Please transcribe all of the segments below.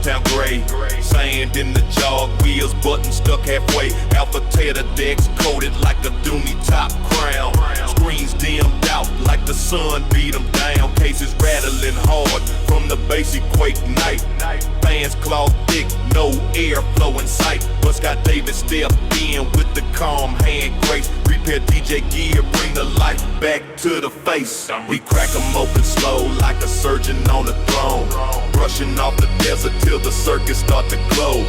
ghost town gray. Sand in the jog, wheels button stuck halfway. Alpha Theta decks coated like a doomy top crown. Screens dimmed out like the sun beat them down. Cases rattling hard from the basic quake night. Fans claw thick, no airflow in sight. But Scott Davis step in with the calm hand grace. Repair DJ gear, bring the light back to the face. We crack them open slow like a surgeon on the throne. Brushing off the desert till the circuits start to glow.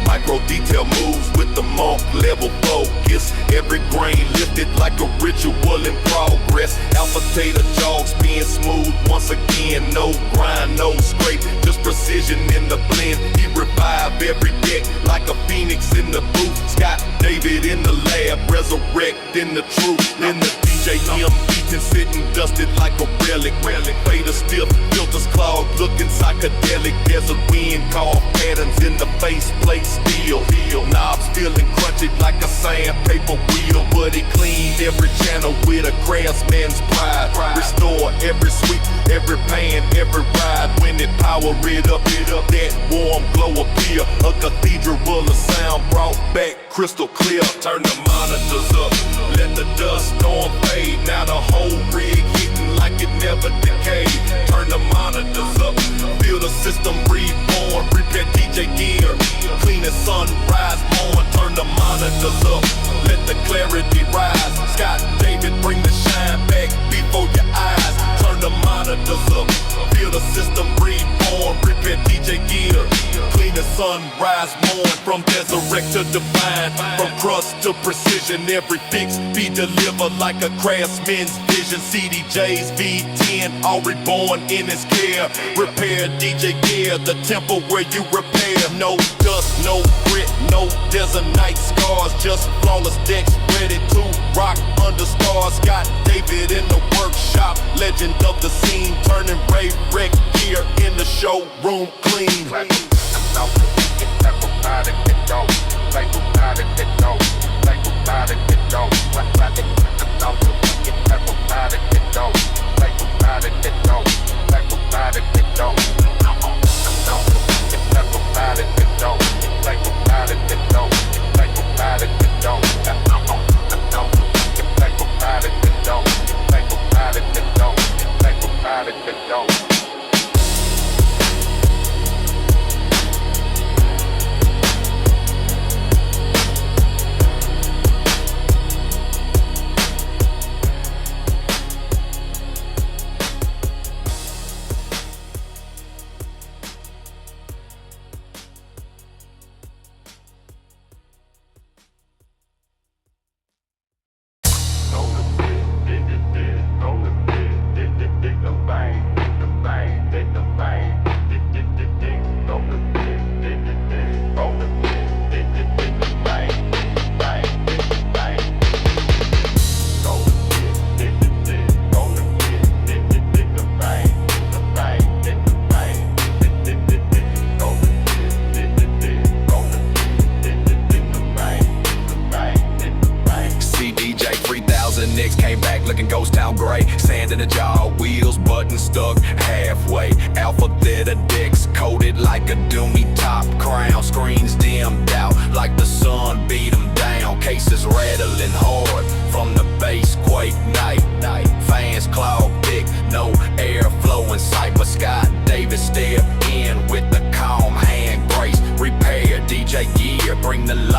Micro detail moves with the monk level focus. Every grain lifted like a ritual in progress. Alpha Theta jogs being smooth once again. No grind, no scrape, just precision in the blend. He revive every deck like a phoenix in the booth. Scott David in the lab, resurrecting the truth. In the DJ beating, sitting dusted like a relic. Fader stiff, filters clogged, looking psychedelic. There's a wind called patterns in the faceplate steel. Knobs feeling crunchy like a sandpaper wheel. But he cleaned every channel with a craftsman's pride. Restore every sweep, every pan, every ride. When it power it up, that warm glow appear. A cathedral of sound brought back crystal clear. Turn the monitors up, let the dust storm fade. Now the whole rig hitting like it never decayed. Turn the monitors up, feel the system reborn. Repair DJ gear, clean as sunrise morn. Turn the monitors up, let the clarity rise. Scott David, bring the shine back before your eyes. Turn the monitors up, feel the system reborn. Repair DJ gear, clean as sunrise morn. From resurrect to divine, from crust to precision. Every fix be delivered like a craftsman's vision. CDJ's V10, all reborn in his care. Repair DJ gear, the temple where you repair. No dust, no grit, no desert night scars. Just flawless decks ready to rock under stars. Scott David in the workshop, legend of the scene. Turning rave wreck gear in the showroom clean. Came back looking ghost town gray. Sand in the jaw, wheels button stuck halfway. Alpha Theta decks coated like a doomy top crown. Screens dimmed out like the sun beat them down. Cases rattling hard from the bass quake night. Fans claw thick, no airflow in sight. But Scott Davis step in with the calm hand grace. Repair DJ gear, bring the light